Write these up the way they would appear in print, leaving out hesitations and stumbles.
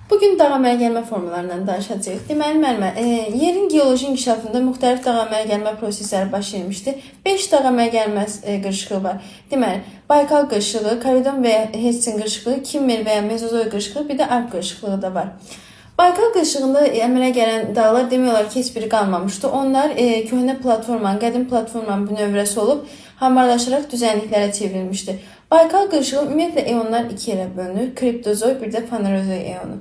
Bugün dağ əmələ gəlmə formalarından danışacağıq. Deməli, müəllimə, yerin geoloji inkişafında müxtəlif dağ əmələ gəlmə prosesləri baş vermişdir. 5 dağ əmələ gəlmə qırışığı var. Deməli, Baykal qırışığı, Kaledon və ya Hertsin qırışığı, Kimmer və ya Mezozoy qırışığı, bir də Alp qırışığı da var. Baykal qırışığında əmələ gələn dağlar demək olar ki, heç biri qalmamışdı. Onlar köhnə platformanın, qədim platformanın bünövrəsi olub, hamarlaşaraq düzənliklərə çevrilmişdi. Baykal qırışığı ümumiyyətlə eonlar iki yerə bölünür. Kriptozoy, bir də Fanerozoy eonu.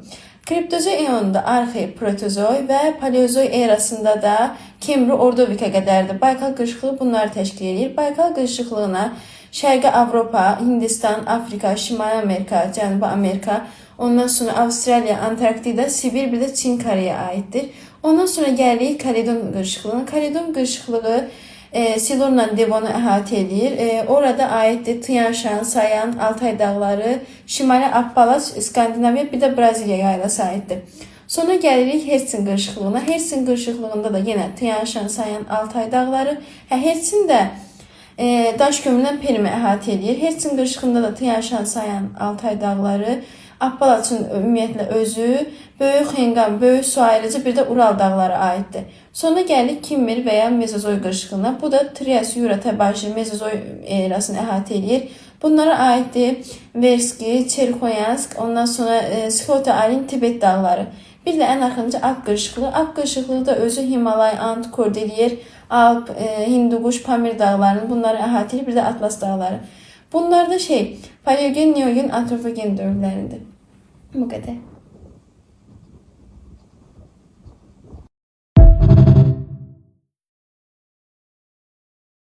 Kriptozoy eonunda Arxe, Protezoy və Paleozoy erasında da Kemri, Ordovika qədərdir. Baykal qırışığı bunları təşkil edir. Baykal qırışıqlığına Şərqi Avropa, Hindistan, Afrika, Şimali Amerika, Cənubi Amerika, ondan sonra Avstraliya, Antarktida, Sibir, bir də Çin Koreya aiddir. Ondan sonra gəlirik Kaledon qırışıqlığına. Kaledon qırışıqlığı Silurla Devonu əhatə edir. Orada aiddir Tian-Shan, Sayan, Altay dağları, Şimali Appalaç, İskandinaviya, bir də Braziliya yaylası aiddir. Sonra gəlirik Hertsin qırışıqlığına. Hertsin qırışıqlığında da yenə Tian-Shan, Sayan, Altay dağları. Hertsin də daş kömürdən Permi əhatə edir. Hertsin qırışığında da Tian-Shan, Sayan, Altay dağları, Appalaçın ümumiyyətlə özü, Böyük Xenqan, Böyük su ayrıcı, bir də Ural dağları aiddir. Sonra gəlirik Kimmer və ya Mezozoy qırışığına. Bu da Trias, Yura, Tabaji, Mezozoy erasını əhatə edir. Bunlara aiddir Verski, Çerkoyansk, ondan sonra Skota-Alin, Tibet dağları. Bir də ən axırıncı Alp qırışıqlığı. Alp qırışıqlığı da özü Himalay, Ant, Kordilyer, Alp, Hindukuş, Pamir dağlarını bunları əhatə edir, bir də Atlas dağları. Bunlar da Paleogen, Neogen, Antropogen dövrləridir. Bu qədər.